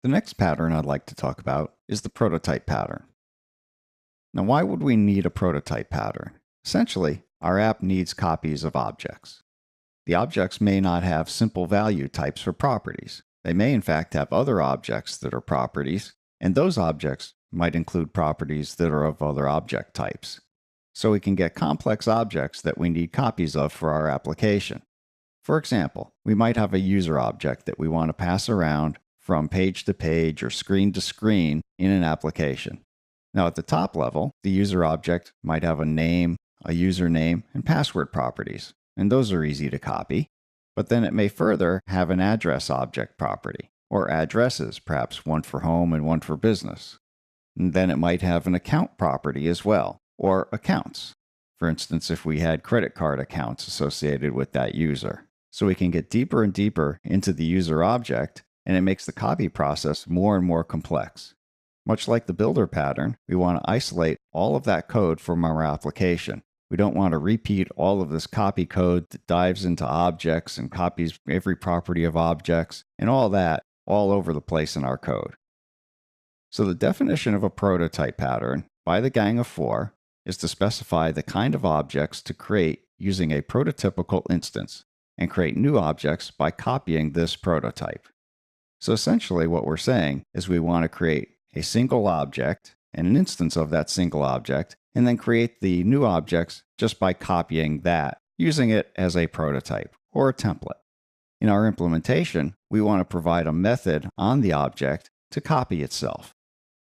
The next pattern I'd like to talk about is the prototype pattern. Now, why would we need a prototype pattern? Essentially, our app needs copies of objects. The objects may not have simple value types or properties. They may, in fact, have other objects that are properties, and those objects might include properties that are of other object types. So we can get complex objects that we need copies of for our application. For example, we might have a user object that we want to pass around from page to page or screen to screen in an application. Now, at the top level, the user object might have a name, a username, and password properties, and those are easy to copy. But then it may further have an address object property, or addresses, perhaps one for home and one for business. And then it might have an account property as well, or accounts. For instance, if we had credit card accounts associated with that user. So we can get deeper and deeper into the user object, and it makes the copy process more and more complex. Much like the builder pattern, we want to isolate all of that code from our application. We don't want to repeat all of this copy code that dives into objects and copies every property of objects and all that all over the place in our code. So the definition of a prototype pattern by the Gang of Four is to specify the kind of objects to create using a prototypical instance and create new objects by copying this prototype. So essentially what we're saying is we want to create a single object and an instance of that single object, and then create the new objects just by copying that, using it as a prototype or a template. In our implementation, we want to provide a method on the object to copy itself.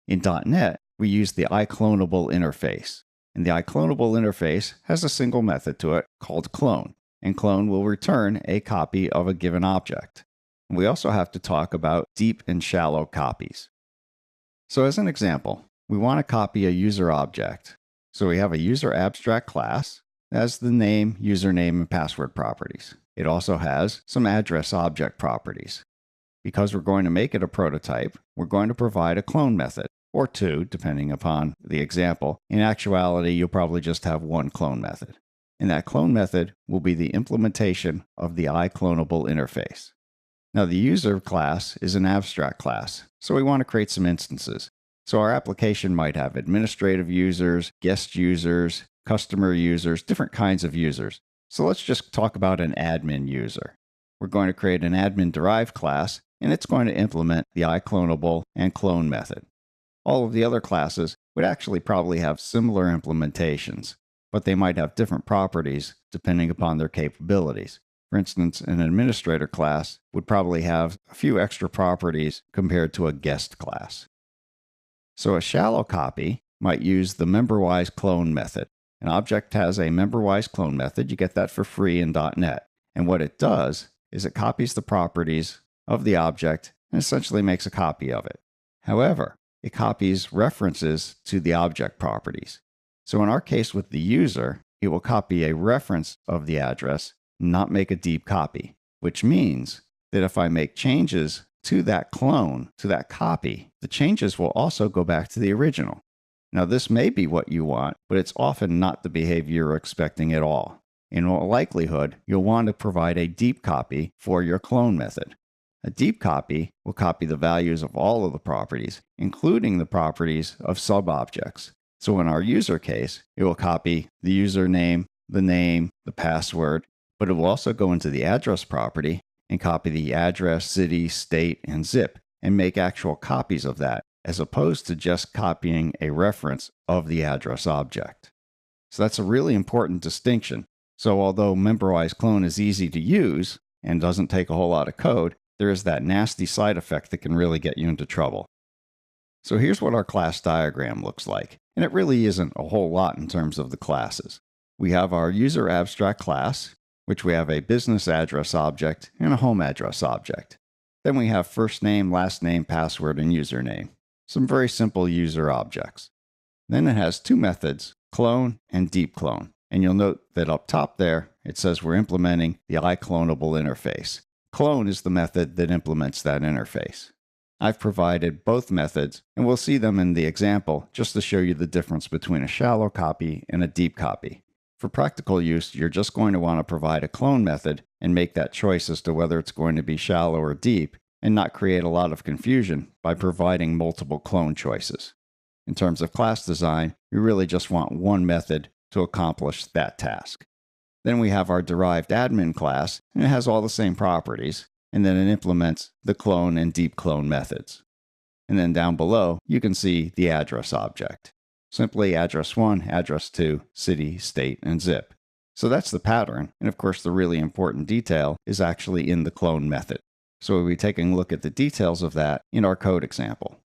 In .NET, we use the iClonable interface, and the iClonable interface has a single method to it called clone, and clone will return a copy of a given object. We also have to talk about deep and shallow copies. So as an example, we want to copy a user object. So we have a user abstract class that has the name, username, and password properties. It also has some address object properties. Because we're going to make it a prototype, we're going to provide a clone method, or two, depending upon the example. In actuality, you'll probably just have one clone method. And that clone method will be the implementation of the iClonable interface. Now, the user class is an abstract class, so we want to create some instances. So our application might have administrative users, guest users, customer users, different kinds of users. So let's just talk about an admin user. We're going to create an admin-derived class, and it's going to implement the iClonable and clone method. All of the other classes would actually probably have similar implementations, but they might have different properties depending upon their capabilities. For instance, an administrator class would probably have a few extra properties compared to a guest class. So a shallow copy might use the memberwise clone method. An object has a memberwise clone method. You get that for free in .NET. And what it does is it copies the properties of the object and essentially makes a copy of it. However, it copies references to the object properties. So in our case with the user, it will copy a reference of the address, not make a deep copy, which means that if I make changes to that clone, to that copy, the changes will also go back to the original. Now, this may be what you want, but it's often not the behavior you're expecting at all. In all likelihood, you'll want to provide a deep copy for your clone method. A deep copy will copy the values of all of the properties, including the properties of sub-objects. So in our user case, it will copy the username, the name, the password, but it will also go into the address property and copy the address, city, state, and zip, and make actual copies of that, as opposed to just copying a reference of the address object. So that's a really important distinction. So although memberwise clone is easy to use and doesn't take a whole lot of code, there is that nasty side effect that can really get you into trouble. So here's what our class diagram looks like, and it really isn't a whole lot in terms of the classes. We have our user abstract class, which we have a business address object and a home address object. Then we have first name, last name, password, and username. Some very simple user objects. Then it has two methods, clone and deep clone. And you'll note that up top there, it says we're implementing the iClonable interface. Clone is the method that implements that interface. I've provided both methods, and we'll see them in the example just to show you the difference between a shallow copy and a deep copy. For practical use, you're just going to want to provide a clone method and make that choice as to whether it's going to be shallow or deep, and not create a lot of confusion by providing multiple clone choices. In terms of class design, we really just want one method to accomplish that task. Then we have our derived admin class, and it has all the same properties, and then it implements the clone and deep clone methods. And then down below, you can see the address object. Simply address 1, address 2, city, state, and zip. So that's the pattern, and of course the really important detail is actually in the clone method. So we'll be taking a look at the details of that in our code example.